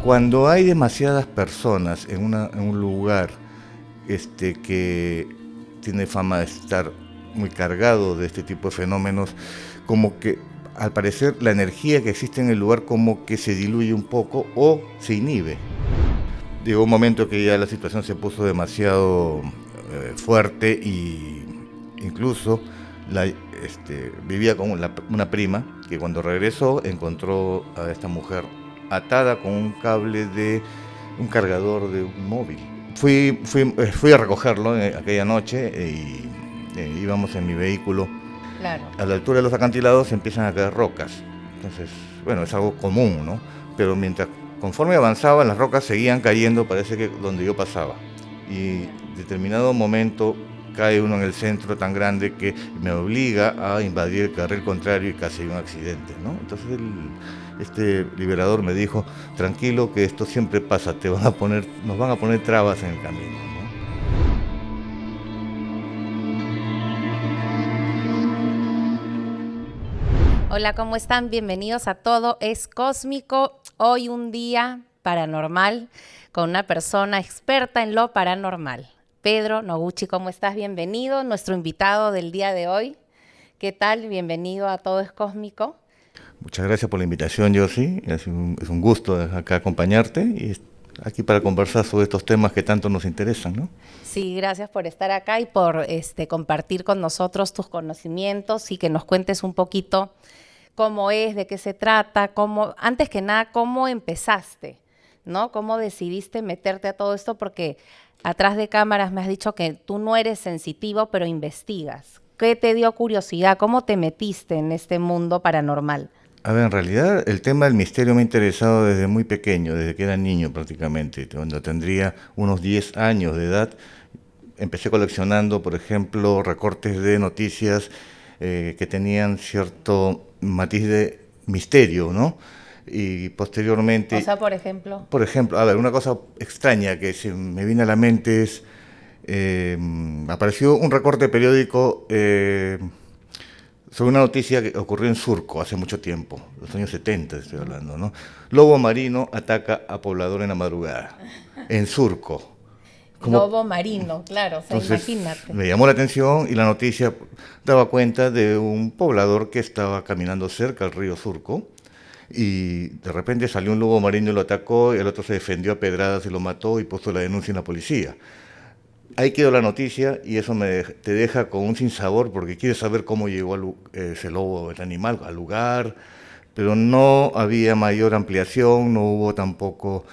Cuando hay demasiadas personas en un lugar que tiene fama de estar muy cargado de este tipo de fenómenos, como que al parecer la energía que existe en el lugar como que se diluye un poco o se inhibe. Llegó un momento que ya la situación se puso demasiado fuerte y incluso vivía con una prima que cuando regresó encontró a esta mujer atada con un cable de un cargador de un móvil. Fui a recogerlo aquella noche y íbamos en mi vehículo. Claro. A la altura de los acantilados empiezan a caer rocas. Entonces, bueno, es algo común, ¿no? Pero conforme avanzaba, las rocas seguían cayendo, parece que donde yo pasaba. Y en determinado momento cae uno en el centro tan grande que me obliga a invadir el carril contrario y casi hay un accidente, ¿no? Entonces este liberador me dijo, tranquilo que esto siempre pasa, nos van a poner trabas en el camino, ¿no? Hola, ¿cómo están? Bienvenidos a Todo es Cósmico. Hoy un día paranormal con una persona experta en lo paranormal. Pedro Noguchi, ¿cómo estás? Bienvenido, nuestro invitado del día de hoy. ¿Qué tal? Bienvenido a Todo es Cósmico. Muchas gracias por la invitación, Josie. Es un gusto acá acompañarte y aquí para conversar sobre estos temas que tanto nos interesan, ¿no? Sí, gracias por estar acá y por compartir con nosotros tus conocimientos y que nos cuentes un poquito cómo es, de qué se trata, antes que nada, cómo empezaste, ¿no? ¿Cómo decidiste meterte a todo esto? Porque atrás de cámaras me has dicho que tú no eres sensitivo, pero investigas. ¿Qué te dio curiosidad? ¿Cómo te metiste en este mundo paranormal? A ver, en realidad el tema del misterio me ha interesado desde muy pequeño, desde que era niño prácticamente. Cuando tendría unos 10 años de edad, empecé coleccionando, por ejemplo, recortes de noticias que tenían cierto matiz de misterio, ¿no? Y posteriormente... O sea, por ejemplo... Por ejemplo, a ver, una cosa extraña que se me viene a la mente es... apareció un recorte periódico sobre una noticia que ocurrió en Surco hace mucho tiempo, los años 70 estoy hablando, ¿no? Lobo marino ataca a poblador en la madrugada, en Surco. Lobo marino, claro, o sea, entonces, imagínate. Me llamó la atención y la noticia daba cuenta de un poblador que estaba caminando cerca al río Surco y de repente salió un lobo marino y lo atacó y el otro se defendió a pedradas y lo mató y puso la denuncia en la policía. Ahí quedó la noticia y eso te deja con un sinsabor porque quieres saber cómo llegó ese lobo, el animal, al lugar, pero no había mayor ampliación, no hubo tampoco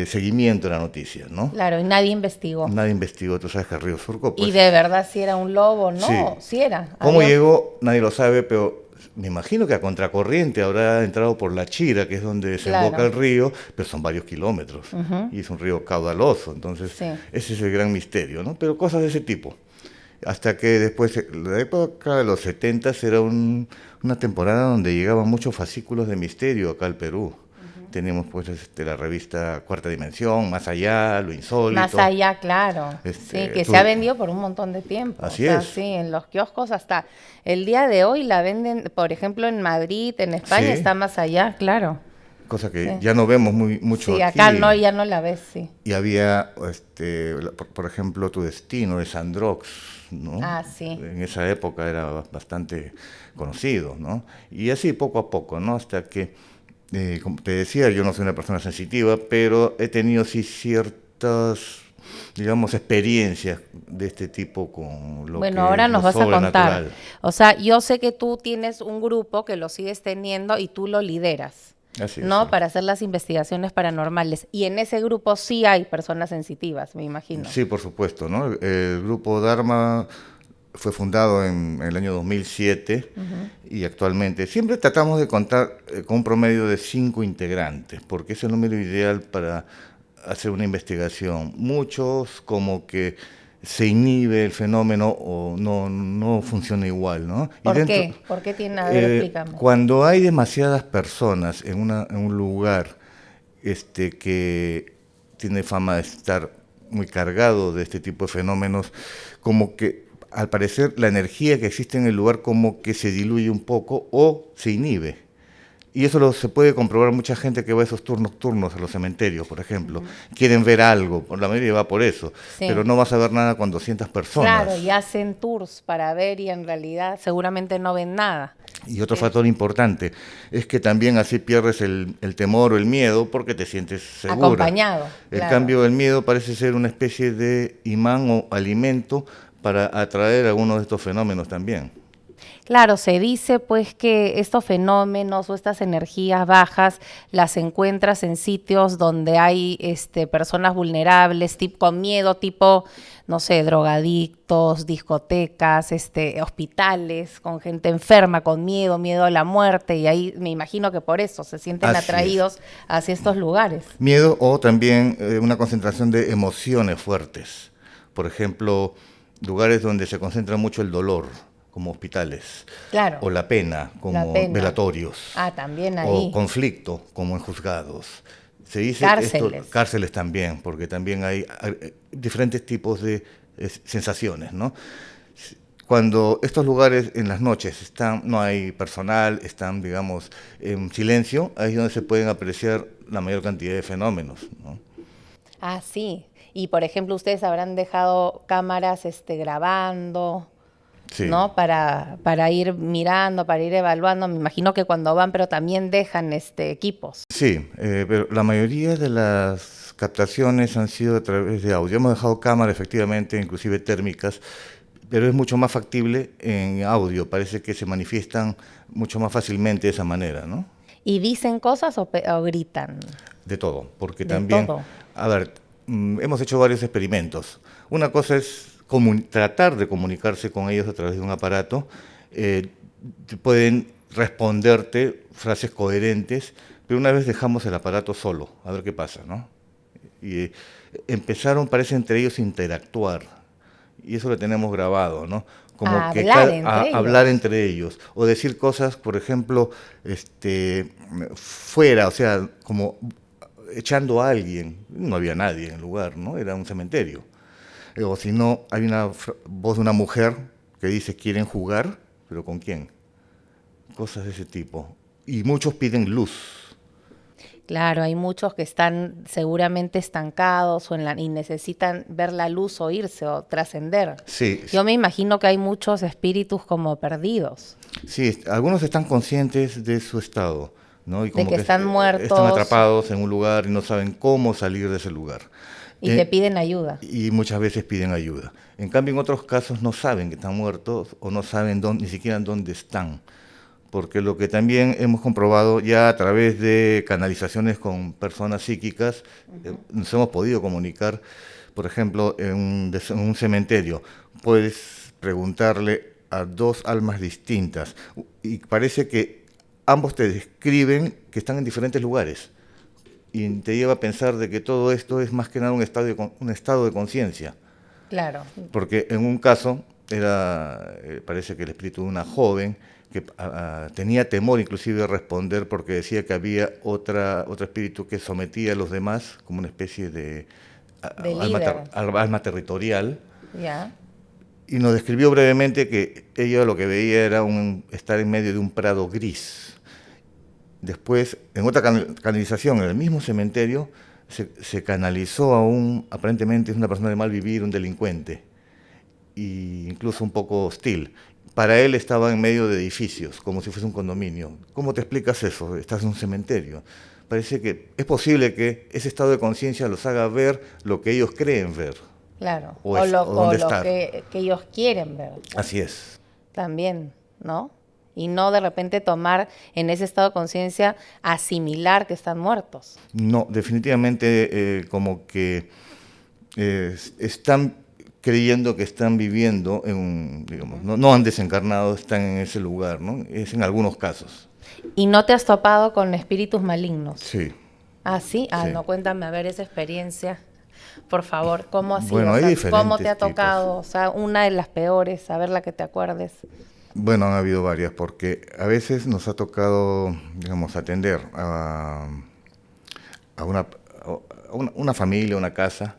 seguimiento de la noticia, ¿no? Claro, y nadie investigó. Nadie investigó, tú sabes que el río Surco... Pues, y de verdad si era un lobo, ¿no? Sí era. ¿Cómo llegó? Nadie lo sabe, pero me imagino que a contracorriente habrá entrado por La Chira, que es donde desemboca el río, pero son varios kilómetros, y es un río caudaloso, entonces ese es el gran misterio, ¿no? Pero cosas de ese tipo. Hasta que después, la época de los 70 era una temporada donde llegaban muchos fascículos de misterio acá al Perú. Teníamos pues la revista Cuarta Dimensión, Más Allá, Lo Insólito. Más Allá, claro. Sí, que se ha vendido por un montón de tiempo. Así es. Sí, en los kioscos hasta el día de hoy la venden, por ejemplo, en Madrid, en España está Más Allá, claro. Cosa que ya no vemos mucho aquí. Sí, acá ya no la ves, sí. Y había, por ejemplo, Tu Destino de Sandrox, ¿no? Ah, sí. En esa época era bastante conocido, ¿no? Y así poco a poco, ¿no? Hasta que... como te decía, yo no soy una persona sensitiva, pero he tenido sí ciertas, digamos, experiencias de este tipo con lo que ahora nos vas a contar. O sea, yo sé que tú tienes un grupo que lo sigues teniendo y tú lo lideras, así ¿no? Es, sí. Para hacer las investigaciones paranormales. Y en ese grupo sí hay personas sensitivas, me imagino. Sí, por supuesto, ¿no? El grupo Dharma fue fundado en el año 2007 y actualmente siempre tratamos de contar con un promedio de 5 integrantes, porque es el número ideal para hacer una investigación. Muchos como que se inhibe el fenómeno o no funciona igual, ¿no? ¿Por qué? ¿Por qué tiene? A ver, explícame. Cuando hay demasiadas personas en un lugar que tiene fama de estar muy cargado de este tipo de fenómenos, como que al parecer la energía que existe en el lugar como que se diluye un poco o se inhibe. Y eso se puede comprobar mucha gente que va a esos tours nocturnos a los cementerios, por ejemplo. Quieren ver algo, por la mayoría va por eso, Sí. pero no vas a ver nada con 200 personas. Claro, y hacen tours para ver y en realidad seguramente no ven nada. Y otro factor importante es que también así pierdes el temor o el miedo porque te sientes segura. Acompañado. En claro. cambio, el miedo parece ser una especie de imán o alimento para atraer algunos de estos fenómenos también. Claro, se dice pues que estos fenómenos o estas energías bajas las encuentras en sitios donde hay personas vulnerables, con miedo, tipo, no sé, drogadictos, discotecas, hospitales, con gente enferma, con miedo, miedo a la muerte, y ahí me imagino que por eso se sienten Así atraídos hacia estos lugares. Miedo o también una concentración de emociones fuertes. Por ejemplo, lugares donde se concentra mucho el dolor, como hospitales, Claro. o la pena, como La pena. velatorios, también ahí. o conflicto, como en juzgados. Se dice Cárceles. Cárceles también, porque también hay diferentes tipos de sensaciones, ¿no? Cuando estos lugares en las noches no hay personal, están, digamos, en silencio, ahí es donde se pueden apreciar la mayor cantidad de fenómenos, ¿no? Sí. Y por ejemplo, ustedes habrán dejado cámaras grabando. Sí. ¿No? Para ir mirando, para ir evaluando. Me imagino que cuando van, pero también dejan equipos. Sí, pero la mayoría de las captaciones han sido a través de audio. Hemos dejado cámaras, efectivamente, inclusive térmicas, pero es mucho más factible en audio. Parece que se manifiestan mucho más fácilmente de esa manera, ¿no? ¿Y dicen cosas o gritan? De todo, porque De también... todo. A ver, hemos hecho varios experimentos. Una cosa es tratar de comunicarse con ellos a través de un aparato. Pueden responderte frases coherentes, pero una vez dejamos el aparato solo, a ver qué pasa, ¿no? Y empezaron, parece, entre ellos interactuar, y eso lo tenemos grabado, ¿no? Como hablar entre ellos, o decir cosas, por ejemplo, fuera, o sea, como echando a alguien. No había nadie en el lugar, ¿no? Era un cementerio. O si no, hay una voz de una mujer que dice, ¿quieren jugar? ¿Pero con quién? Cosas de ese tipo. Y muchos piden luz. Claro, hay muchos que están seguramente estancados y necesitan ver la luz o irse o trascender. Sí. Yo me imagino que hay muchos espíritus como perdidos. Sí, algunos están conscientes de su estado, ¿no? Y como de que están muertos. Están atrapados en un lugar y no saben cómo salir de ese lugar. Y te piden ayuda. Y muchas veces piden ayuda. En cambio, en otros casos no saben que están muertos o no saben ni siquiera dónde están. Porque lo que también hemos comprobado ya a través de canalizaciones con personas psíquicas, nos hemos podido comunicar, por ejemplo, en un cementerio. Puedes preguntarle a dos almas distintas y parece que ambos te describen que están en diferentes lugares. Y te lleva a pensar de que todo esto es más que nada un estado de conciencia. Claro. Porque en un caso parece que el espíritu de una joven que tenía temor inclusive de responder porque decía que había otro espíritu que sometía a los demás como una especie de alma territorial. Ya. Y nos describió brevemente que ella lo que veía era estar en medio de un prado gris. Después, en otra canalización, en el mismo cementerio, se canalizó aparentemente es una persona de mal vivir, un delincuente, e incluso un poco hostil. Para él estaba en medio de edificios, como si fuese un condominio. ¿Cómo te explicas eso? Estás en un cementerio. Parece que es posible que ese estado de conciencia los haga ver lo que ellos creen ver. Claro, o lo que ellos quieren ver. Así es. También, ¿no? Y no de repente tomar en ese estado de conciencia, asimilar que están muertos. No, definitivamente como que están creyendo que están viviendo digamos, no han desencarnado, están en ese lugar, ¿no? Es en algunos casos. ¿Y no te has topado con espíritus malignos? Sí. ¿Ah, sí? Sí. No, cuéntame, a ver, esa experiencia, por favor, ¿cómo ha sido? Bueno, hay diferentes ¿cómo te ha tocado? tipos. O sea, una de las peores, a ver la que te acuerdes. Bueno, han habido varias, porque a veces nos ha tocado, digamos, atender a una familia, una casa,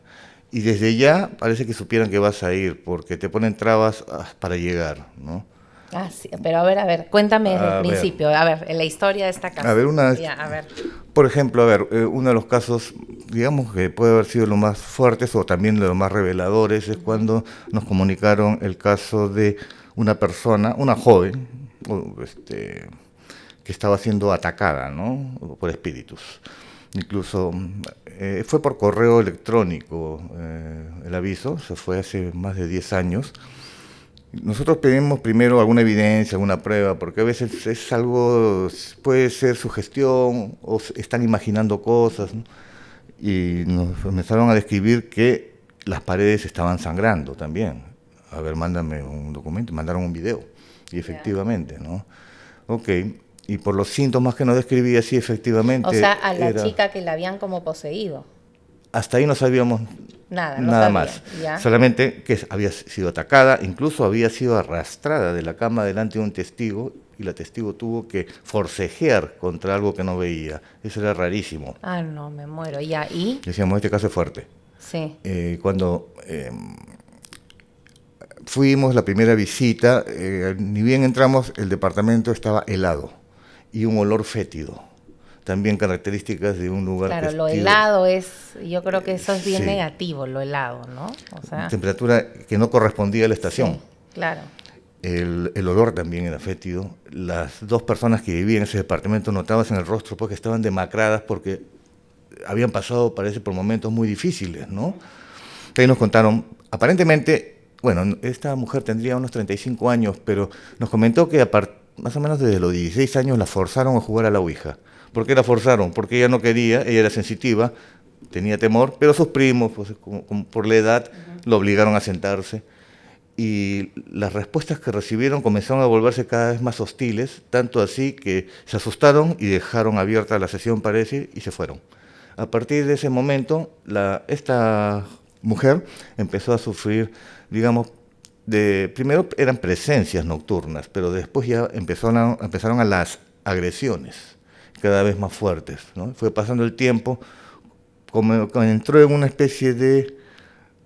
y desde ya parece que supieran que vas a ir, porque te ponen trabas para llegar, ¿no? Ah, sí, pero a ver, cuéntame desde el A ver, principio, a ver, en la historia de esta casa. a ver, Ya, a ver. por ejemplo, a ver, uno de los casos, digamos que puede haber sido los más fuertes o también de los más reveladores, es cuando nos comunicaron el caso de una persona, una joven, que estaba siendo atacada, ¿no? Por espíritus. Incluso fue por correo electrónico el aviso, se fue hace más de 10 años. Nosotros pedimos primero alguna evidencia, alguna prueba, porque a veces es algo, puede ser sugestión o están imaginando cosas, ¿no? Y nos empezaron a describir que las paredes estaban sangrando también. A ver, mándame un documento, mandaron un video. Y efectivamente, ¿no? Ok, y por los síntomas que nos describía, sí, efectivamente. O sea, a la chica que la habían como poseído. Hasta ahí no sabíamos Nada, no nada sabían, más. ¿ya? Solamente que había sido atacada, incluso había sido arrastrada de la cama delante de un testigo y la testigo tuvo que forcejear contra algo que no veía. Eso era rarísimo. Ah, no, me muero. Ya, ¿y? Decíamos, este caso es fuerte. Sí. Cuando fuimos la primera visita, ni bien entramos, el departamento estaba helado y un olor fétido. También características de un lugar Claro, lo festivo. helado es, yo creo que eso es bien Sí. negativo, lo helado, ¿no? O sea, Temperatura que no correspondía a la estación. sí, claro. El olor también era fétido. Las dos personas que vivían en ese departamento notabas en el rostro porque estaban demacradas porque habían pasado, parece, por momentos muy difíciles, ¿no? Ahí nos contaron, aparentemente, bueno, esta mujer tendría unos 35 años, pero nos comentó que más o menos desde los 16 años la forzaron a jugar a la Ouija. ¿Por qué la forzaron? Porque ella no quería, ella era sensitiva, tenía temor, pero sus primos, pues, por la edad, lo obligaron a sentarse. Y las respuestas que recibieron comenzaron a volverse cada vez más hostiles, tanto así que se asustaron y dejaron abierta la sesión, parece, y se fueron. A partir de ese momento, esta mujer empezó a sufrir, digamos, primero eran presencias nocturnas, pero después ya empezaron a las agresiones cada vez más fuertes, ¿no? Fue pasando el tiempo, como entró en una especie de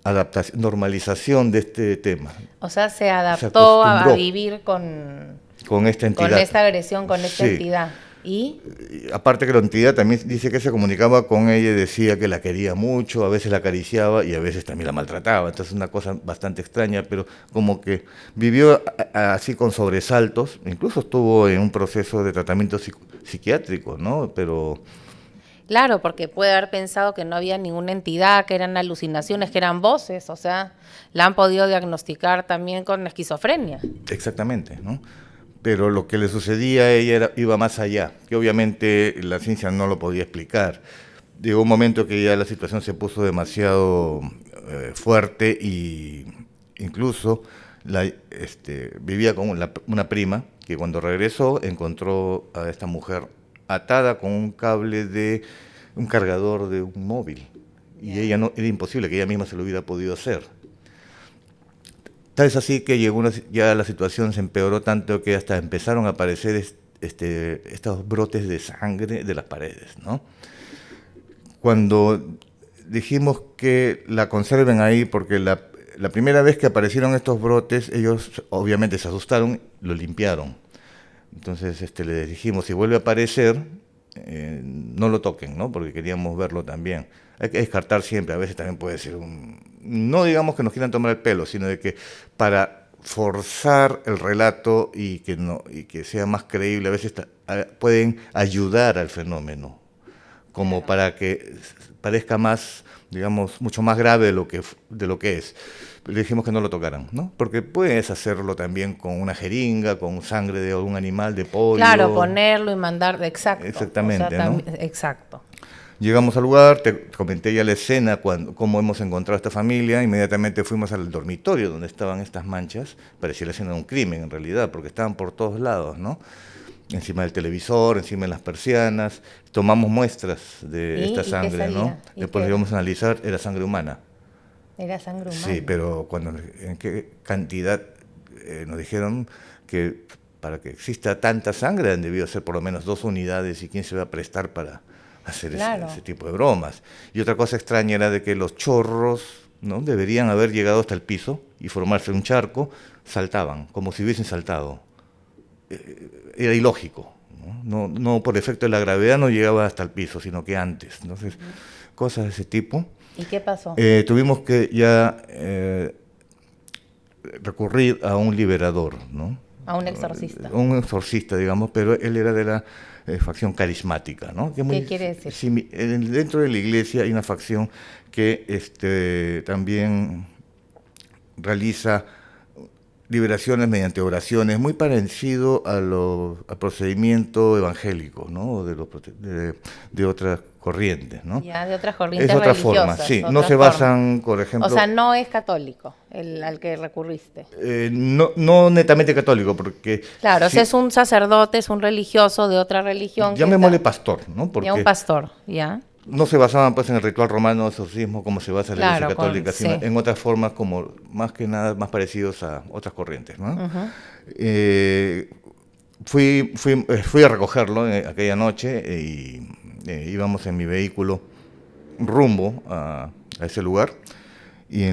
adaptación, normalización de este tema. O sea, se adaptó a acostumbró vivir con esta entidad. con esta agresión, con esta Sí. entidad. ¿Y? Y aparte que la entidad también dice que se comunicaba con ella y decía que la quería mucho, a veces la acariciaba y a veces también la maltrataba. Entonces una cosa bastante extraña, pero como que vivió así con sobresaltos. Incluso estuvo en un proceso de tratamiento psiquiátrico, ¿no? Pero Claro, porque puede haber pensado que no había ninguna entidad, que eran alucinaciones, que eran voces, o sea, la han podido diagnosticar también con esquizofrenia. exactamente, ¿no? Pero lo que le sucedía a ella iba más allá, que obviamente la ciencia no lo podía explicar. Llegó un momento que ya la situación se puso demasiado fuerte y incluso vivía con una prima que cuando regresó encontró a esta mujer atada con un cable de un cargador de un móvil. Y ella no, era imposible que ella misma se lo hubiera podido hacer. Tal es así que ya la situación se empeoró tanto que hasta empezaron a aparecer estos brotes de sangre de las paredes, ¿no? Cuando dijimos que la conserven ahí, porque la primera vez que aparecieron estos brotes, ellos obviamente se asustaron, lo limpiaron. Entonces les dijimos, si vuelve a aparecer, no lo toquen, ¿no? Porque queríamos verlo también. Hay que descartar siempre, a veces también puede ser no digamos que nos quieran tomar el pelo, sino de que para forzar el relato y que sea más creíble, a veces pueden ayudar al fenómeno, como para que parezca más, digamos, mucho más grave de lo que es. Le dijimos que no lo tocaran, ¿no? Porque puedes hacerlo también con una jeringa, con sangre de algún animal, de pollo. Claro, ponerlo y mandar, exacto. Exactamente, o sea, ¿no? Exacto. Llegamos al lugar, te comenté ya la escena, cómo hemos encontrado a esta familia, inmediatamente fuimos al dormitorio donde estaban estas manchas, parecía la escena de un crimen en realidad, porque estaban por todos lados, ¿no? Encima del televisor, encima de las persianas, tomamos muestras de esta sangre, ¿no? Después lo íbamos a analizar, era sangre humana. Era sangre humana. Sí, pero en qué cantidad nos dijeron que para que exista tanta sangre han debido ser por lo menos 2 unidades y quién se va a prestar para hacer ese tipo de bromas. Y otra cosa extraña era de que los chorros, ¿no?, deberían haber llegado hasta el piso y formarse un charco, saltaban, como si hubiesen saltado. era ilógico, ¿no? No por efecto de la gravedad no llegaba hasta el piso, sino que antes. Entonces, cosas de ese tipo. ¿Y qué pasó? Tuvimos que ya recurrir a un liberador, ¿no? A un exorcista. Un exorcista, digamos, pero él era de la facción carismática, ¿no? Que ¿Qué quiere decir? Dentro de la iglesia hay una facción que también realiza liberaciones mediante oraciones, muy parecido al procedimiento evangélico, ¿no? De otras corrientes, ¿no? Ya, de otras corrientes es otra religiosas. Forma, sí. Otra No se forma. basan, por ejemplo... O sea, no es católico al que recurriste. No netamente católico, porque... Claro, sí, o sea, es un sacerdote, es un religioso de otra religión. llamémosle pastor, ¿no? Porque ya un pastor, ya. no se basaban pues en el ritual romano de exorcismo como se basa en la Iglesia Católica, sino sí. en otras formas como más que nada más parecidos a otras corrientes, ¿no? Fui a recogerlo aquella noche y íbamos en mi vehículo rumbo a ese lugar y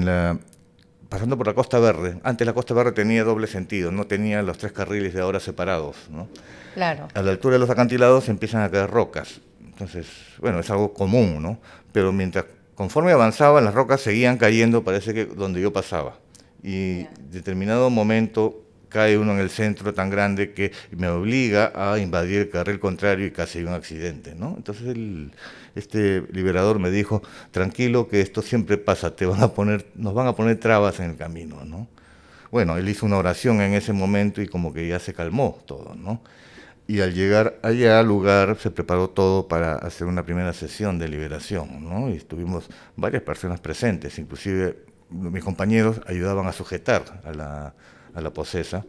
pasando por la Costa Verde. Antes la Costa Verde tenía doble sentido, no tenía los 3 carriles de ahora separados, ¿no? Claro. A la altura de los acantilados empiezan a caer rocas. Entonces, bueno, es algo común, ¿no? Pero conforme avanzaban, las rocas seguían cayendo, parece que donde yo pasaba. Y en determinado momento cae uno en el centro tan grande que me obliga a invadir el carril contrario y casi hay un accidente, ¿no? Entonces este liberador me dijo, tranquilo que esto siempre pasa, nos van a poner trabas en el camino, ¿no? Bueno, él hizo una oración en ese momento y como que ya se calmó todo, ¿no? Y al llegar allá al lugar se preparó todo para hacer una primera sesión de liberación, ¿no? Y estuvimos varias personas presentes, inclusive mis compañeros ayudaban a sujetar a la posesa.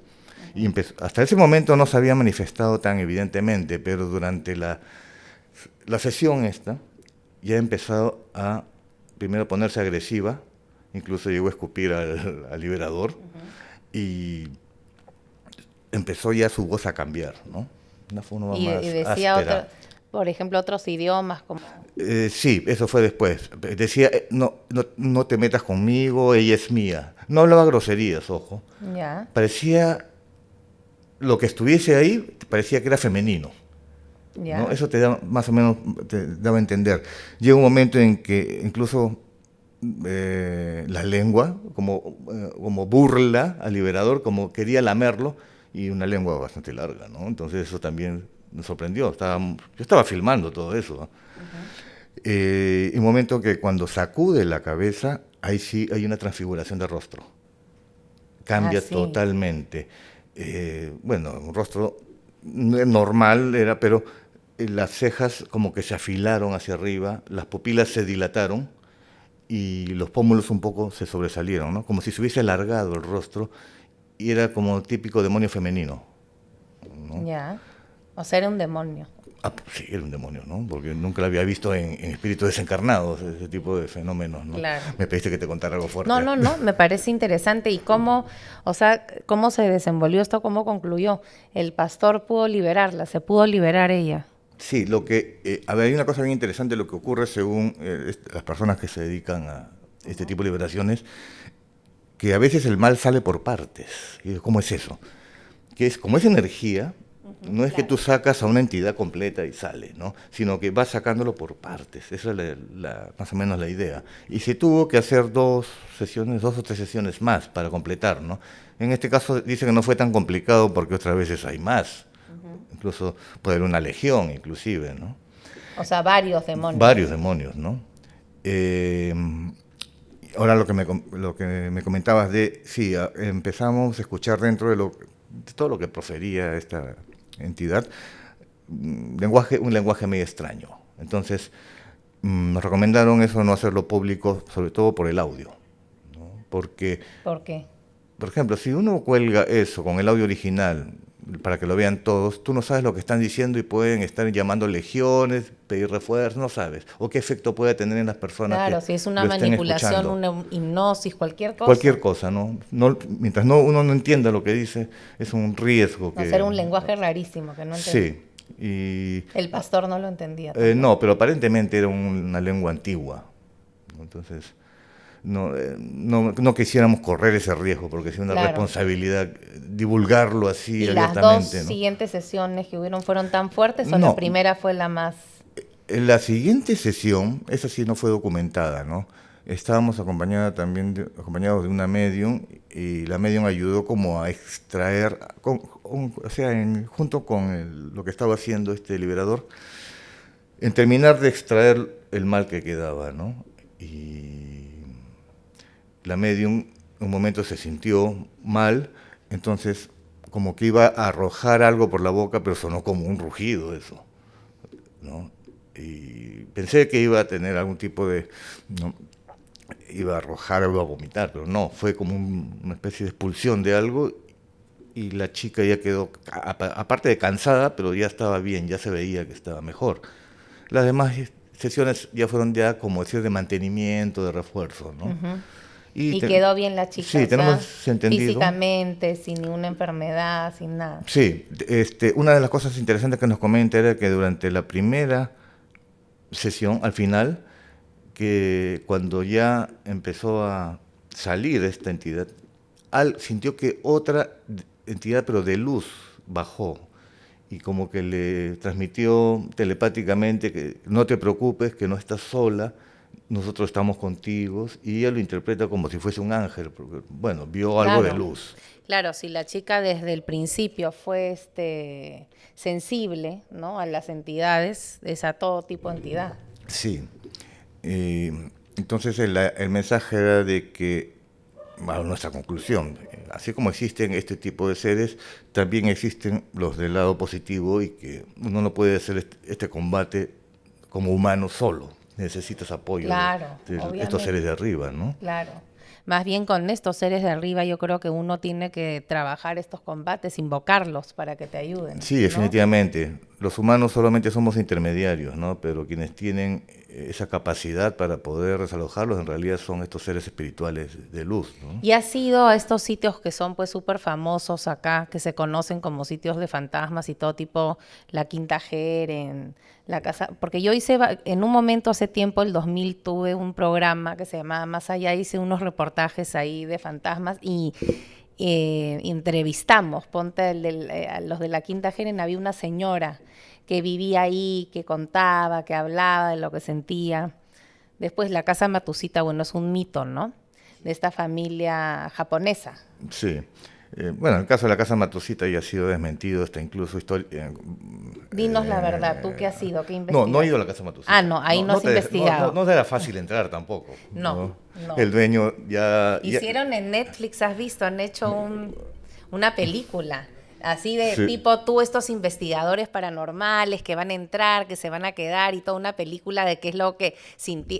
Y hasta ese momento no se había manifestado tan evidentemente, pero durante la sesión ya ha empezado a primero ponerse agresiva, incluso llegó a escupir al liberador, y empezó ya su voz a cambiar, ¿no? Una forma más decía áspera. por ejemplo, otros idiomas como... Sí, eso fue después. Decía, no te metas conmigo, ella es mía. No hablaba groserías, ojo. Ya. Parecía, lo que estuviese ahí, parecía que era femenino. Ya. ¿No? Eso más o menos te daba a entender. Llega un momento en que incluso la lengua, como burla al liberador, como quería lamerlo, y una lengua bastante larga, ¿no? Entonces eso también me sorprendió. Yo estaba filmando todo eso, ¿no? Un momento que cuando sacude la cabeza, ahí sí hay una transfiguración de rostro. Cambia totalmente. Bueno, un rostro normal era, pero las cejas como que se afilaron hacia arriba, las pupilas se dilataron y los pómulos un poco se sobresalieron, ¿no? Como si se hubiese alargado el rostro y era como típico demonio femenino, ¿no? Ya. O sea, era un demonio. Sí, era un demonio, ¿no? Porque nunca lo había visto en espíritus desencarnados, ese tipo de fenómenos, ¿no? Claro. Me pediste que te contara algo fuerte. No, me parece interesante. ¿Y cómo se desenvolvió esto? ¿Cómo concluyó? ¿El pastor pudo liberarla? ¿Se pudo liberar ella? Sí, hay una cosa bien interesante, lo que ocurre según las personas que se dedican a este tipo de liberaciones, que a veces el mal sale por partes. ¿Cómo es eso? Que como es energía, no es que tú sacas a una entidad completa y sale, ¿no? Sino que vas sacándolo por partes. Esa es más o menos la idea. Y se tuvo que hacer 2 o 3 sesiones más para completar, ¿no? En este caso dice que no fue tan complicado porque otras veces hay más. Incluso puede haber una legión, inclusive, ¿no? O sea, varios demonios. Varios demonios, ¿no? Ahora lo que me comentabas sí, empezamos a escuchar dentro de todo lo que profería esta entidad, un lenguaje medio extraño. Entonces, nos recomendaron eso, no hacerlo público, sobre todo por el audio, ¿no? Porque, ¿Por qué? por ejemplo, si uno cuelga eso con el audio original para que lo vean todos, tú no sabes lo que están diciendo y pueden estar llamando legiones, pedir refuerzos, no sabes. O qué efecto puede tener en las personas. Claro, si es una manipulación, una hipnosis, cualquier cosa. Cualquier cosa, ¿no? Mientras uno no entienda lo que dice, es un riesgo. Hacer un lenguaje rarísimo que no entendía. Sí. Y el pastor no lo entendía. No, pero aparentemente era una lengua antigua. Entonces, no quisiéramos correr ese riesgo, porque es una Claro. responsabilidad divulgarlo así ¿Y las dos abiertamente, ¿no? siguientes sesiones que hubieron fueron tan fuertes o No. la primera fue la más...? En la siguiente sesión, esa sí no fue documentada, ¿no? Estábamos acompañados de una medium, y la medium ayudó como a extraer, o sea, junto con lo que estaba haciendo este liberador, en terminar de extraer el mal que quedaba, ¿no? Y la medium en un momento se sintió mal, entonces como que iba a arrojar algo por la boca, pero sonó como un rugido eso, ¿no? Y pensé que iba a tener algún tipo de... ¿no? Iba a arrojar o iba a vomitar, pero no, fue como una especie de expulsión de algo, y la chica ya quedó, aparte de cansada, pero ya estaba bien, ya se veía que estaba mejor. Las demás sesiones ya fueron ya, como decir, de mantenimiento, de refuerzo, ¿no? Ujú. Y quedó bien la chica, Sí, o sea, tenemos entendido. físicamente, sin ninguna enfermedad, sin nada. Sí, una de las cosas interesantes que nos comenta era que durante la primera sesión, al final, que cuando ya empezó a salir esta entidad, sintió que otra entidad, pero de luz, bajó, y como que le transmitió telepáticamente que no te preocupes, que no estás sola, nosotros estamos contigo, y ella lo interpreta como si fuese un ángel, porque, bueno, vio algo de luz. Claro, si la chica desde el principio fue sensible, ¿no?, a las entidades, es a todo tipo de entidad. Sí. Entonces el mensaje era de que, bueno, nuestra conclusión, así como existen este tipo de seres, también existen los del lado positivo, y que uno no puede hacer este combate como humano solo, necesitas apoyo de estos seres de arriba, ¿no? Claro. Más bien con estos seres de arriba yo creo que uno tiene que trabajar estos combates, invocarlos para que te ayuden. Sí, definitivamente. ¿No? Los humanos solamente somos intermediarios, ¿no? Pero quienes tienen esa capacidad para poder desalojarlos en realidad son estos seres espirituales de luz, ¿no? Y has ido a estos sitios que son pues súper famosos acá, que se conocen como sitios de fantasmas y todo, tipo la Quinta Jeren, la casa, porque yo hice, en un momento hace tiempo, el 2000, tuve un programa que se llamaba Más Allá, hice unos reportajes ahí de fantasmas y entrevistamos, ponte a los de la Quinta Jeren, había una señora que vivía ahí, que contaba, que hablaba de lo que sentía. Después la Casa Matusita, bueno, es un mito, ¿no?, de esta familia japonesa. Sí. Bueno, en el caso de la Casa Matusita ya ha sido desmentido, está incluso historia. Dinos la verdad, ¿tú qué has ido? ¿Qué investigas? No he ido a la Casa Matusita. Ah, no, ahí no has investigado. No era fácil entrar tampoco. No. El dueño ya... Hicieron en Netflix, ¿has visto? Han hecho una película. Así de Sí. tipo tú, estos investigadores paranormales que van a entrar, que se van a quedar, y toda una película de qué es lo que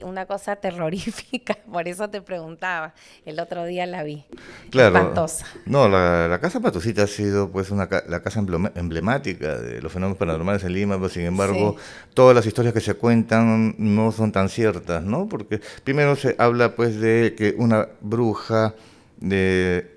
una cosa terrorífica. Por eso te preguntaba. El otro día la vi. Claro. Espantosa. No, la Casa Matusita ha sido pues la casa emblemática de los fenómenos paranormales en Lima, pero sin embargo, todas las historias que se cuentan no son tan ciertas, ¿no? Porque primero se habla pues de que una bruja de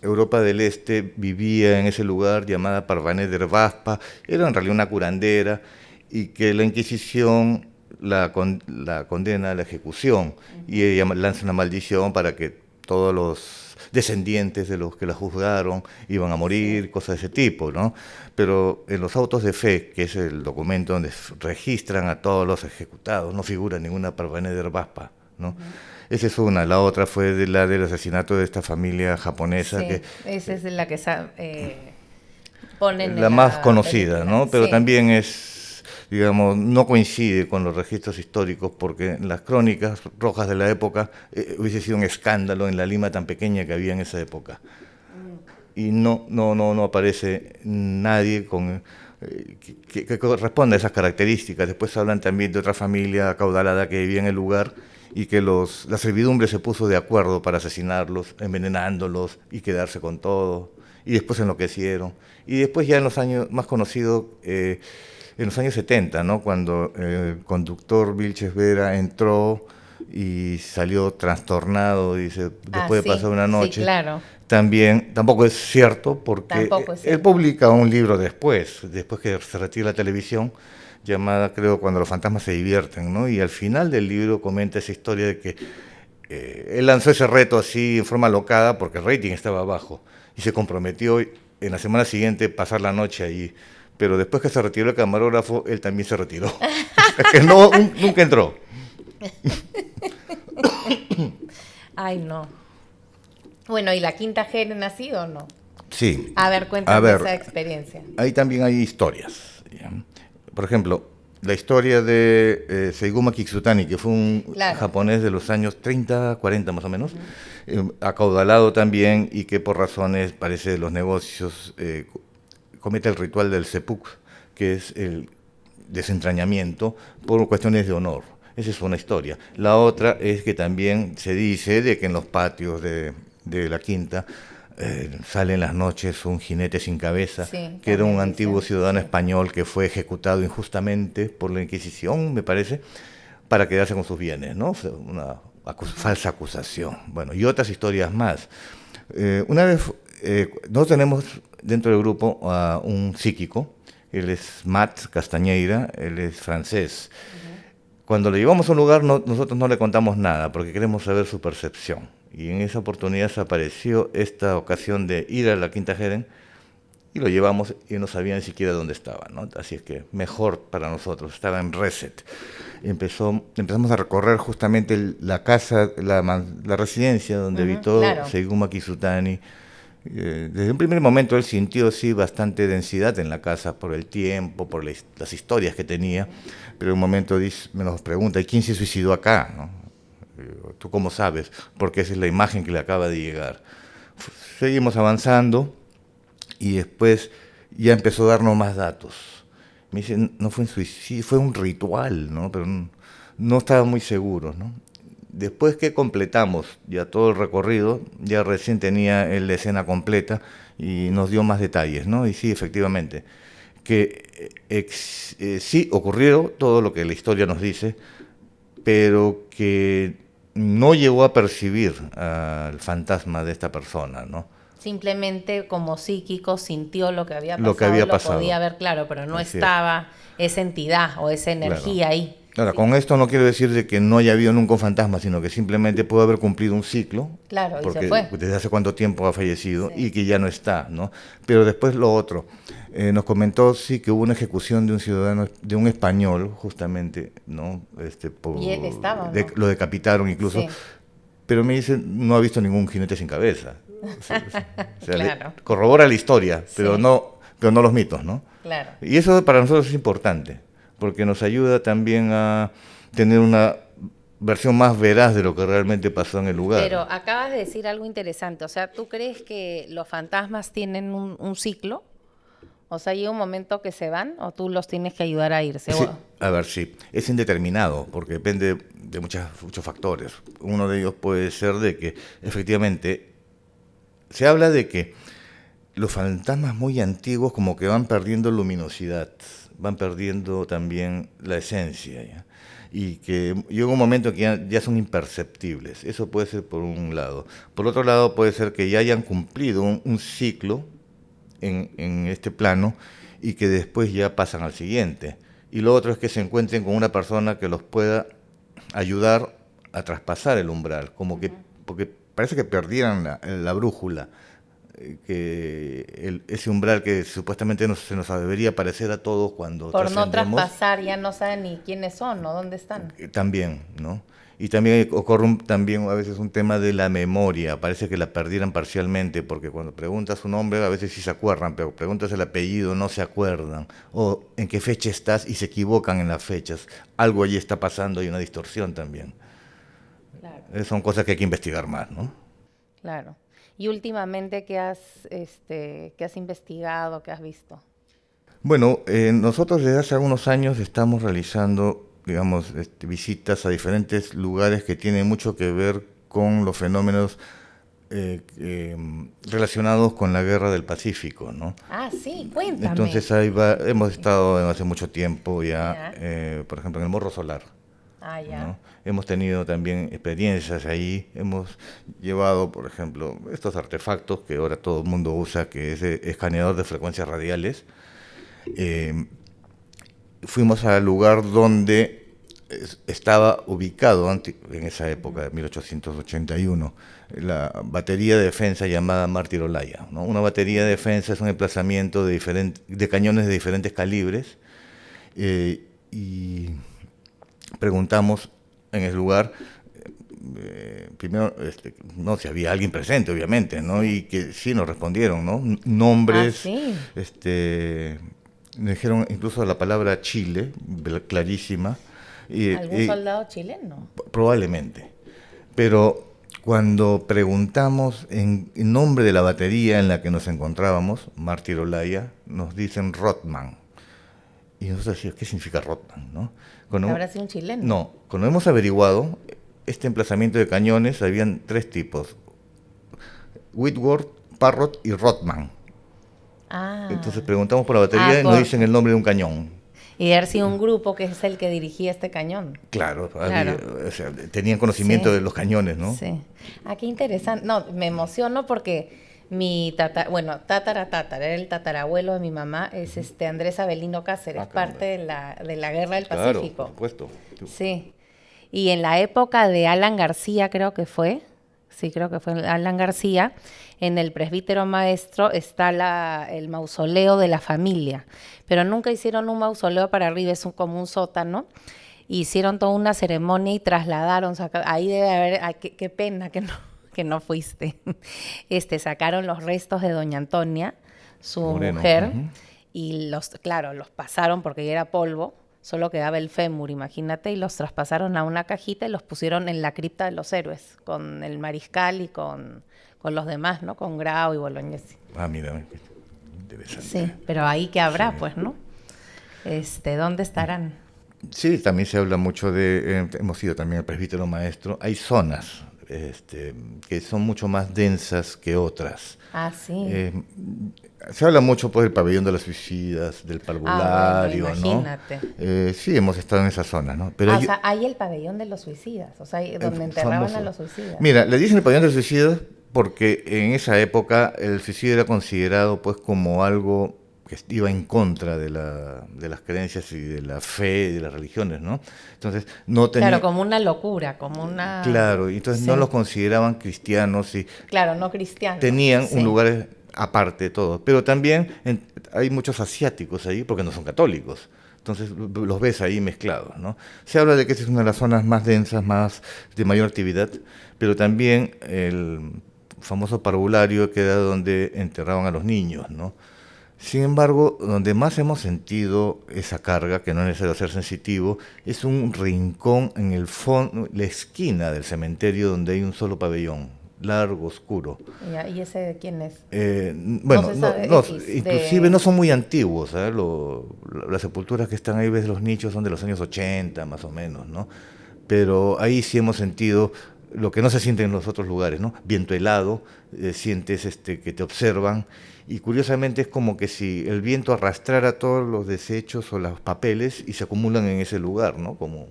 Europa del Este vivía en ese lugar, llamada Parvané de Herbaspa, era en realidad una curandera, y que la Inquisición la condena a la ejecución, y ella lanza una maldición para que todos los descendientes de los que la juzgaron iban a morir, cosas de ese tipo, ¿no? Pero en los autos de fe, que es el documento donde registran a todos los ejecutados, no figura ninguna Parvané de Herbaspa, ¿no? Esa es una. La otra fue del asesinato de esta familia japonesa. Sí, que esa es la que ponen la más conocida, ¿no? Pero también es, digamos, no coincide con los registros históricos, porque en las crónicas rojas de la época hubiese sido un escándalo en la Lima tan pequeña que había en esa época. Y no aparece nadie con... que corresponde a esas características. Después hablan también de otra familia acaudalada que vivía en el lugar, y que la servidumbre se puso de acuerdo para asesinarlos, envenenándolos y quedarse con todo, y después enloquecieron. Y después ya en los años más conocidos, en los años 70, ¿no?, cuando el conductor Vilches Vera entró y salió trastornado, dice, después de pasar una noche. Sí, claro. Tampoco es cierto, porque él publica un libro después que se retira la televisión, llamada, creo, Cuando los fantasmas se divierten, ¿no? Y al final del libro comenta esa historia de que él lanzó ese reto así en forma alocada porque el rating estaba bajo y se comprometió en la semana siguiente pasar la noche ahí. Pero después que se retiró el camarógrafo, él también se retiró. Que no, nunca entró. Ay, no. Bueno, ¿y la quinta Heren ha sido o no? Sí. A ver, cuéntame esa experiencia. Ahí también hay historias, ¿ya? Por ejemplo, la historia de Seiguma Kitsutani, que fue un japonés de los años 30, 40 más o menos, acaudalado también y que por razones, parece, de los negocios, comete el ritual del seppuku, que es el desentrañamiento por cuestiones de honor. Esa es una historia. La otra es que también se dice de que en los patios de la quinta sale en las noches un jinete sin cabeza, que era un antiguo ciudadano español que fue ejecutado injustamente por la Inquisición, me parece, para quedarse con sus bienes, ¿no? Una falsa acusación. Bueno, y otras historias más. Una vez, nosotros tenemos dentro del grupo a un psíquico, él es Matt Castañeira, él es francés. Cuando le llevamos a un lugar, nosotros no le contamos nada, porque queremos saber su percepción. Y en esa oportunidad se apareció esta ocasión de ir a la Quinta Heren, y lo llevamos y no sabía ni siquiera dónde estaba, ¿no? Así es que mejor para nosotros, estaba en Reset. Empezamos a recorrer justamente la casa, la residencia donde habitó Seiguma Kitsutani. Desde un primer momento él sintió sí bastante densidad en la casa por el tiempo, por las historias que tenía, pero en un momento me nos pregunta, ¿y quién se suicidó acá? ¿No? ¿Tú cómo sabes? Porque esa es la imagen que le acaba de llegar. Seguimos avanzando y después ya empezó a darnos más datos. Me dice, no fue un suicidio, fue un ritual, ¿no? Pero no estaba muy seguro, ¿no? Después que completamos ya todo el recorrido, ya recién tenía la escena completa y nos dio más detalles, ¿no? Y sí, efectivamente, que sí ocurrió todo lo que la historia nos dice, pero que no llegó a percibir al fantasma de esta persona, ¿no? Simplemente como psíquico sintió lo que había pasado, lo podía ver claro, pero no estaba esa entidad o esa energía ahí. Ahora, con esto no quiero decir de que no haya habido nunca un fantasma, sino que simplemente pudo haber cumplido un ciclo, porque y se fue. Desde hace cuánto tiempo ha fallecido y que ya no está, ¿no? Pero después lo otro, nos comentó que hubo una ejecución de un ciudadano, de un español, justamente, ¿no? Y él estaba, ¿no? Lo decapitaron incluso, pero me dice, no ha visto ningún jinete sin cabeza. O sea, corrobora la historia, pero no los mitos, ¿no? Claro. Y eso para nosotros es importante, porque nos ayuda también a tener una versión más veraz de lo que realmente pasó en el lugar. Pero acabas de decir algo interesante, o sea, ¿tú crees que los fantasmas tienen un ciclo? O sea, ¿llega un momento que se van o tú los tienes que ayudar a irse? Sí, a ver, sí, es indeterminado, porque depende de muchos factores. Uno de ellos puede ser de que, efectivamente, se habla de que los fantasmas muy antiguos como que van perdiendo luminosidad, van perdiendo también la esencia, ¿ya? Y que llega un momento que ya son imperceptibles. Eso puede ser por un lado. Por otro lado, puede ser que ya hayan cumplido un ciclo en este plano y que después ya pasan al siguiente. Y lo otro es que se encuentren con una persona que los pueda ayudar a traspasar el umbral, como que, porque parece que perdieran la brújula, que ese umbral que supuestamente se nos debería parecer a todos cuando por no traspasar, ya no saben ni quiénes son o dónde están. También, ¿no? Y también ocurre también a veces un tema de la memoria, parece que la perdieran parcialmente, porque cuando preguntas su nombre a veces sí se acuerdan, pero preguntas el apellido, no se acuerdan, o en qué fecha estás y se equivocan en las fechas. Algo allí está pasando, hay una distorsión también. Claro. Son cosas que hay que investigar más, ¿no? Claro. Y últimamente, ¿qué has investigado, qué has visto? Bueno, nosotros desde hace algunos años estamos realizando, digamos, visitas a diferentes lugares que tienen mucho que ver con los fenómenos relacionados con la Guerra del Pacífico, ¿no? Ah, sí, cuéntame. Entonces hemos estado hace mucho tiempo ya, por ejemplo, en el Morro Solar. Ah, ya. ¿No? Hemos tenido también experiencias ahí, hemos llevado, por ejemplo, estos artefactos que ahora todo el mundo usa, que es escaneador de frecuencias radiales. Fuimos al lugar donde estaba ubicado en esa época, de 1881, la batería de defensa llamada Mártir Olaya, ¿no? Una batería de defensa es un emplazamiento de cañones de diferentes calibres, y preguntamos en el lugar, primero, no, si había alguien presente, obviamente, ¿no? Y que sí nos respondieron, ¿no? Nombres, sí. Me dijeron incluso la palabra Chile, clarísima. ¿Algún soldado chileno? Probablemente. Pero cuando preguntamos en nombre de la batería en la que nos encontrábamos, Mártir Olaya, nos dicen Rotman. Y nosotros decíamos, ¿qué significa Rotman? ¿No? ¿Habrá sido un chileno? No, cuando hemos averiguado, este emplazamiento de cañones, habían 3 tipos: Whitworth, Parrott y Rotman. Entonces preguntamos por la batería y nos dicen el nombre de un cañón. Y de haber sido un grupo que es el que dirigía este cañón. Claro, o sea, tenían conocimiento de los cañones, ¿no? Sí. Qué interesante. No, me emociono porque mi tatara, era el tatarabuelo de mi mamá, es Andrés Avelino Cáceres, parte de la Guerra del Pacífico. Claro, por supuesto. Sí. Y en la época de Alan García, creo que fue Alan García, en el presbítero maestro está el mausoleo de la familia, pero nunca hicieron un mausoleo para arriba, es como un sótano. Hicieron toda una ceremonia y trasladaron, ahí debe haber, qué pena que no fuiste. Sacaron los restos de doña Antonia, su mujer, y los pasaron porque ya era polvo. Solo quedaba el fémur, imagínate, y los traspasaron a una cajita y los pusieron en la cripta de los héroes, con el mariscal y con los demás, ¿no? Con Grau y Bolognesi. Mira, interesante. Sí, pero ahí que habrá, pues, ¿no? ¿Dónde estarán? Sí, también se habla mucho hemos ido también al presbítero maestro, hay zonas que son mucho más densas que otras. Sí. Se habla mucho pues del pabellón de los suicidas, del parvulario, bueno, imagínate. ¿no? Sí, hemos estado en esa zona, ¿no? Pero o sea, hay el pabellón de los suicidas, o sea, donde enterraban famoso a los suicidas. Mira, le dicen el pabellón de los suicidas porque en esa época el suicidio era considerado pues como algo que iba en contra de las creencias y de la fe y de las religiones, ¿no? Entonces no tenía... Claro, como una locura, como una... Claro, entonces no los consideraban cristianos y... Claro, no cristianos. Tenían un lugar aparte de todo, pero también hay muchos asiáticos ahí porque no son católicos. Entonces los ves ahí mezclados, ¿no? Se habla de que esa es una de las zonas más densas, más de mayor actividad, pero también el famoso parvulario que era donde enterraban a los niños, ¿no? Sin embargo, donde más hemos sentido esa carga, que no es necesario ser sensitivo, es un rincón en el fondo, la esquina del cementerio donde hay un solo pabellón, largo, oscuro. ¿Y ese de quién es? Bueno, inclusive no son muy antiguos, ¿sabes? Las sepulturas que están ahí, ves los nichos, son de los años 80 más o menos, ¿no? Pero ahí sí hemos sentido lo que no se siente en los otros lugares, ¿no? Viento helado, sientes que te observan, y curiosamente es como que si el viento arrastrara todos los desechos o los papeles y se acumulan en ese lugar, ¿no? Como...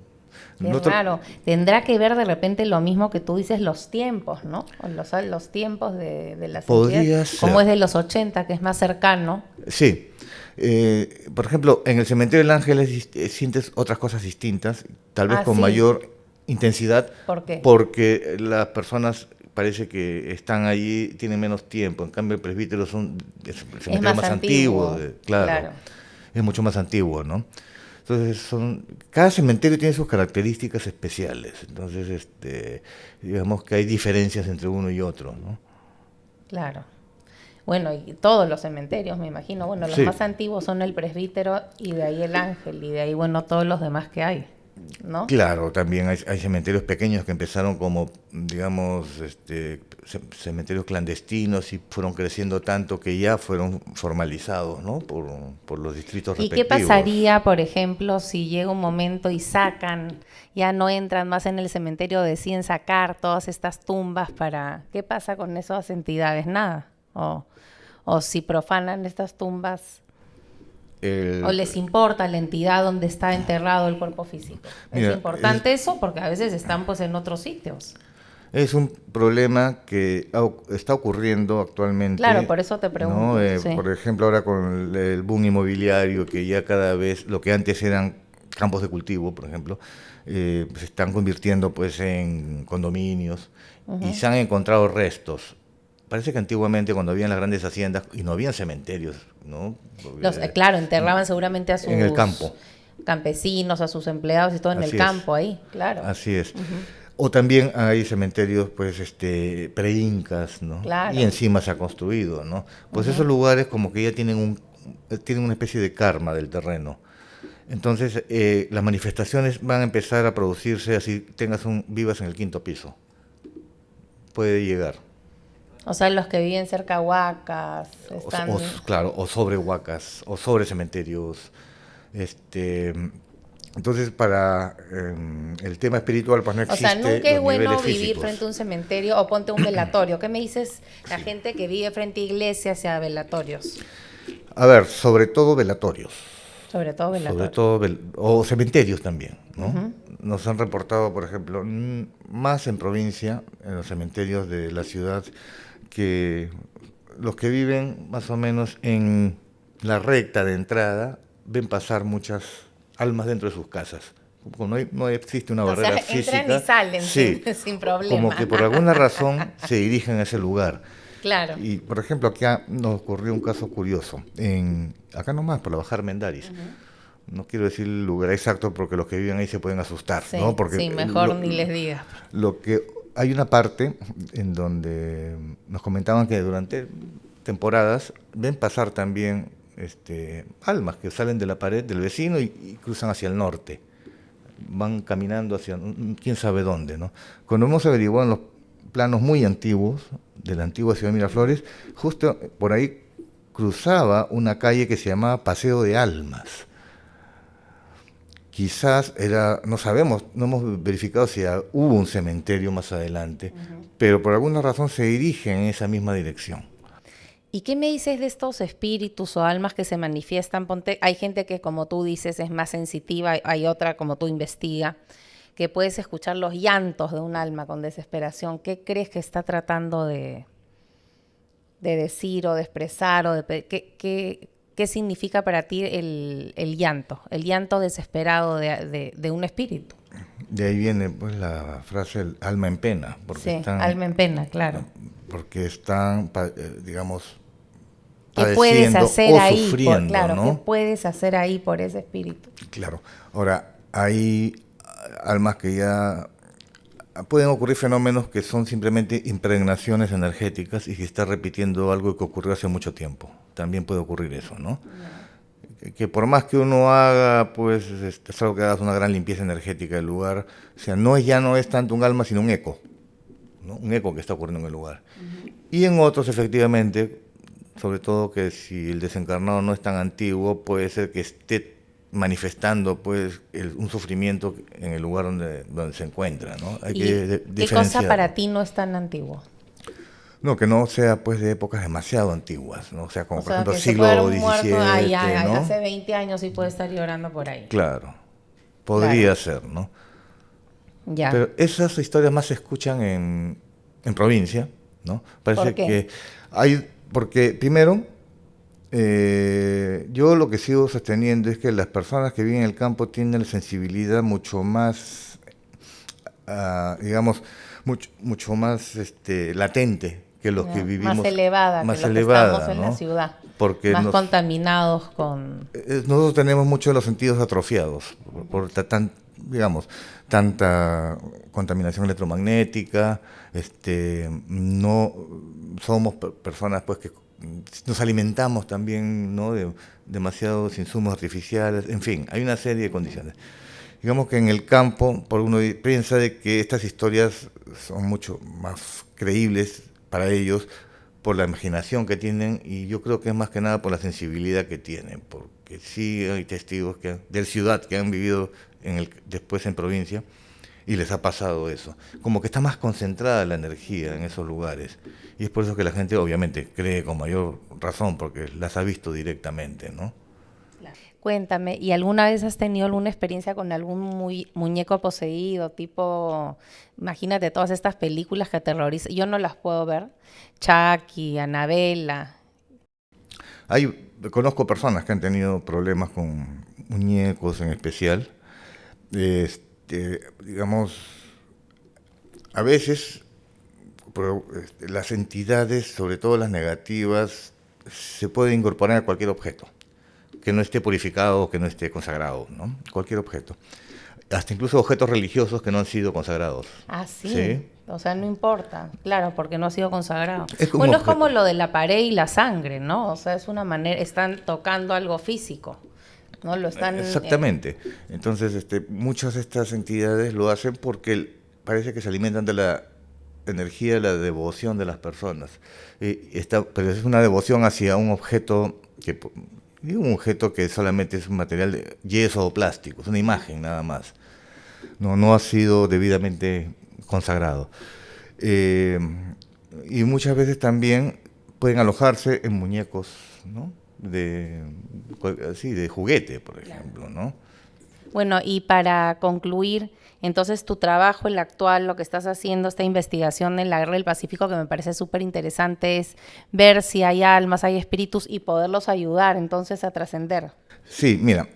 Claro, tendrá que ver de repente lo mismo que tú dices, los tiempos, ¿no? Los tiempos de las entidades, como es de los 80, que es más cercano. Sí. Por ejemplo, en el Cementerio del Ángeles sientes otras cosas distintas, tal vez con mayor intensidad. ¿Por qué? Porque las personas parece que están allí, tienen menos tiempo. En cambio, el presbítero es el cementerio más antiguo. Claro. Es mucho más antiguo, ¿no? Entonces, cada cementerio tiene sus características especiales. Entonces, digamos que hay diferencias entre uno y otro, ¿no? Claro. Bueno, y todos los cementerios, me imagino. Bueno, los más antiguos son el presbítero y de ahí el ángel y de ahí, bueno, todos los demás que hay, ¿no? Claro, también hay cementerios pequeños que empezaron como, digamos, cementerios clandestinos y fueron creciendo tanto que ya fueron formalizados, ¿no? Por los distritos respectivos. ¿Y qué pasaría, por ejemplo, si llega un momento y ya no entran más en el cementerio, deciden sacar todas estas tumbas ¿qué pasa con esas entidades? Nada. O si profanan estas tumbas, o les importa la entidad donde está enterrado el cuerpo físico. Es importante eso porque a veces están pues en otros sitios. Es un problema que está ocurriendo actualmente. Claro, por eso te pregunto. ¿No? Por ejemplo, ahora con el boom inmobiliario, que ya cada vez lo que antes eran campos de cultivo, por ejemplo, se están convirtiendo pues en condominios y se han encontrado restos. Parece que antiguamente cuando habían las grandes haciendas y no habían cementerios, ¿no? Claro, enterraban seguramente a sus en el campo. campesinos, a sus empleados y todo en el campo ahí, claro. Así es. O también hay cementerios, pues, pre-incas, ¿no? Claro. Y encima se ha construido, ¿no? Pues esos lugares como que ya tienen una especie de karma del terreno. Entonces, las manifestaciones van a empezar a producirse así vivas en el 5.º piso. Puede llegar. O sea, los que viven cerca de huacas están... Claro, o sobre huacas, o sobre cementerios. Entonces, para el tema espiritual, pues no existe. O sea, nunca es bueno vivir físicos. frente a un cementerio o ponte un velatorio. ¿Qué me dices la gente que vive frente a iglesias hacia velatorios? A ver, sobre todo velatorios. Sobre todo velatorios. O cementerios también, ¿no? Nos han reportado, por ejemplo, más en provincia, en los cementerios de la ciudad, que los que viven más o menos en la recta de entrada ven pasar muchas almas dentro de sus casas. Como no existe una barrera física. Entran y salen sin problema. Como que por alguna razón se dirigen a ese lugar. Claro. Y, por ejemplo, acá nos ocurrió un caso curioso. Acá nomás, por la Bajada Armendáriz. No quiero decir el lugar exacto porque los que viven ahí se pueden asustar, sí, ¿no? Porque mejor ni les diga. Hay una parte en donde nos comentaban que durante temporadas ven pasar también almas que salen de la pared del vecino y cruzan hacia el norte. Van caminando hacia quién sabe dónde, ¿no? Cuando hemos averiguado en los planos muy antiguos de la antigua ciudad de Miraflores, justo por ahí cruzaba una calle que se llamaba Paseo de Almas. Quizás no sabemos, no hemos verificado si hubo un cementerio más adelante, pero por alguna razón se dirigen en esa misma dirección. ¿Y qué me dices de estos espíritus o almas que se manifiestan? Hay gente que, como tú dices, es más sensitiva, hay otra, como tú investigas, que puedes escuchar los llantos de un alma con desesperación. ¿Qué crees que está tratando de decir o de expresar? ¿Qué significa para ti el llanto desesperado de un espíritu? De ahí viene pues la frase el alma en pena. Porque alma en pena, claro. Porque están, digamos, ¿qué puedes hacer ahí? Sufriendo, ¿no? ¿Qué puedes hacer ahí por ese espíritu? Claro. Ahora, hay almas que ya pueden ocurrir fenómenos que son simplemente impregnaciones energéticas y que está repitiendo algo que ocurrió hace mucho tiempo. También puede ocurrir eso, ¿no? Que por más que uno haga, pues, es algo que hagas una gran limpieza energética del lugar. O sea, ya no es tanto un alma, sino un eco, ¿no? Un eco que está ocurriendo en el lugar. Y en otros, efectivamente, sobre todo que si el desencarnado no es tan antiguo, puede ser que esté manifestando pues un sufrimiento en el lugar donde se encuentra, ¿no? ¿Qué cosa para ti no es tan antiguo? No, que no sea pues de épocas demasiado antiguas, ¿no? O sea, como por ejemplo siglo XVII, ¿no? Hace 20 años sí puede estar llorando por ahí. Claro, podría ser, ¿no? Ya. Pero esas historias más se escuchan en provincia, ¿no? Parece ¿Por qué? Porque primero, yo lo que sigo sosteniendo es que las personas que viven en el campo tienen la sensibilidad mucho más, digamos, mucho más latente que los que vivimos. Más elevada, que los que estamos en la ciudad. Porque más contaminados con... Nosotros tenemos muchos de los sentidos atrofiados por tanta contaminación electromagnética. No somos personas pues que nos alimentamos también, ¿no? de demasiados insumos artificiales, en fin, hay una serie de condiciones. Digamos que en el campo, por uno piensa de que estas historias son mucho más creíbles para ellos por la imaginación que tienen, y yo creo que es más que nada por la sensibilidad que tienen, porque sí hay testigos de ciudad que han vivido después en provincia y les ha pasado eso. Como que está más concentrada la energía en esos lugares. Y es por eso que la gente obviamente cree con mayor razón, porque las ha visto directamente, ¿no? Cuéntame, ¿y alguna vez has tenido alguna experiencia con algún muñeco poseído, tipo, imagínate todas estas películas que aterrorizan? Yo no las puedo ver, Chucky, Annabella. Conozco personas que han tenido problemas con muñecos en especial, digamos, a veces las entidades, sobre todo las negativas, se pueden incorporar a cualquier objeto que no esté purificado o que no esté consagrado, ¿no? Cualquier objeto. Hasta incluso objetos religiosos que no han sido consagrados. Ah, sí. ¿Sí? O sea, no importa, claro, porque no ha sido consagrado. Es como bueno, es objeto. como lo de la pared y la sangre, ¿no? O sea, es una manera, están tocando algo físico, ¿no? Lo están... Exactamente. Entonces, muchas de estas entidades lo hacen porque parece que se alimentan de la energía, de la devoción de las personas. Pero es una devoción hacia un objeto que solamente es un material de yeso o plástico, es una imagen nada más. No ha sido debidamente consagrado. Y muchas veces también pueden alojarse en muñecos, ¿no? de juguete, por ejemplo, ¿no? Bueno, y para concluir, entonces tu trabajo, el actual, lo que estás haciendo, esta investigación en la Guerra del Pacífico, que me parece súper interesante, es ver si hay almas, hay espíritus y poderlos ayudar entonces a trascender. Sí, mira,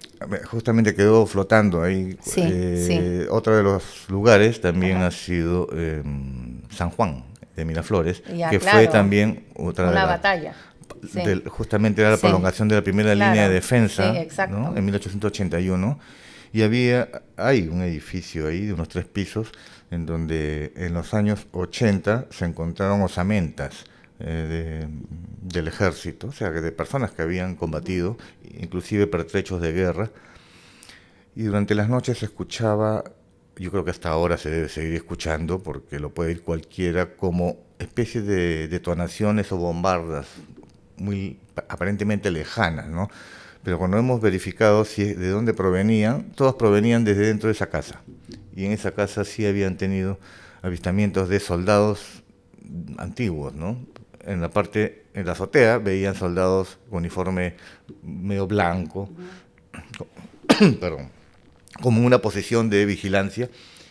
justamente quedó flotando ahí. Sí. Otro de los lugares también ha sido San Juan de Miraflores, que fue también otra una batalla. Sí. Justamente era la prolongación de la primera línea de defensa, ¿no? En 1881. Y hay un edificio ahí de unos 3 pisos en donde en los años 80 se encontraron osamentas del ejército, o sea, de personas que habían combatido, inclusive pertrechos de guerra. Y durante las noches se escuchaba, yo creo que hasta ahora se debe seguir escuchando, porque lo puede ir cualquiera, como especie de detonaciones o bombardas muy aparentemente lejanas, ¿no? Pero cuando hemos verificado de dónde provenían, todos provenían desde dentro de esa casa. Y en esa casa sí habían tenido avistamientos de soldados antiguos, ¿no? En la azotea veían soldados con uniforme medio blanco, perdón, como una posición de vigilancia,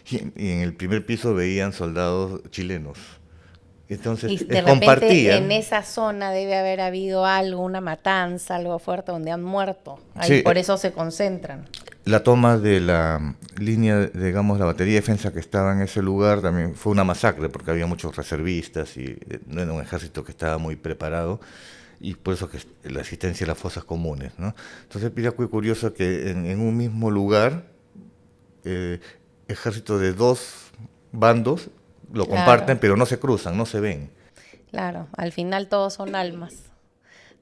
y en el primer piso veían soldados chilenos. Entonces, y de repente en esa zona debe haber habido algo, una matanza, algo fuerte donde han muerto. Ahí sí, por eso se concentran. La toma de la línea, digamos, la batería de defensa que estaba en ese lugar también fue una masacre, porque había muchos reservistas y no era un ejército que estaba muy preparado, y por eso que la existencia de las fosas comunes, ¿no? Entonces, mira, muy curioso que en un mismo lugar, ejército de 2 bandos lo comparten, pero no se cruzan, no se ven. Claro, al final todos son almas,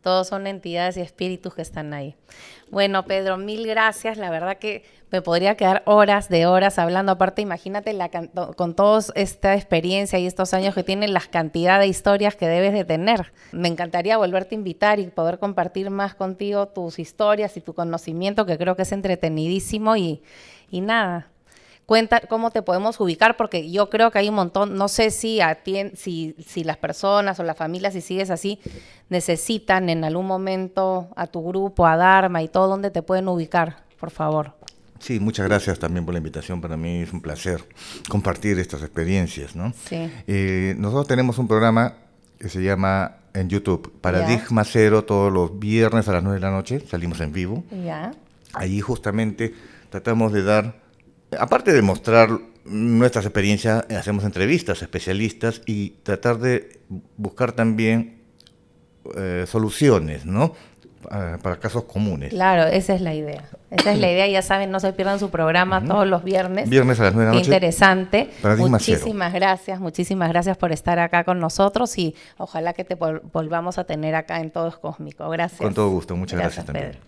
todos son entidades y espíritus que están ahí. Bueno, Pedro, 1000 gracias. La verdad que me podría quedar horas de horas hablando. Aparte, imagínate con toda esta experiencia y estos años que tienes, la cantidad de historias que debes de tener. Me encantaría volverte a invitar y poder compartir más contigo tus historias y tu conocimiento, que creo que es entretenidísimo y nada. Cuenta cómo te podemos ubicar, porque yo creo que hay un montón, no sé si las personas o la familia, si sigues así, necesitan en algún momento a tu grupo, a Dharma y todo, ¿dónde te pueden ubicar, por favor? Sí, muchas gracias también por la invitación. Para mí es un placer compartir estas experiencias, ¿no? Sí. Nosotros tenemos un programa que se llama en YouTube, Paradigma Cero, todos los viernes a las 9 de la noche, salimos en vivo. Ya. Allí justamente tratamos de dar, aparte de mostrar nuestras experiencias, hacemos entrevistas a especialistas y tratar de buscar también soluciones, ¿no? Para casos comunes. Claro, esa es la idea. Esa es la idea, ya saben, no se pierdan su programa todos los viernes. Viernes a las 9 de la noche. Qué interesante. Muchísimas gracias por estar acá con nosotros y ojalá que te volvamos a tener acá en Todo es Cósmico. Gracias. Con todo gusto, muchas gracias también. Pedro.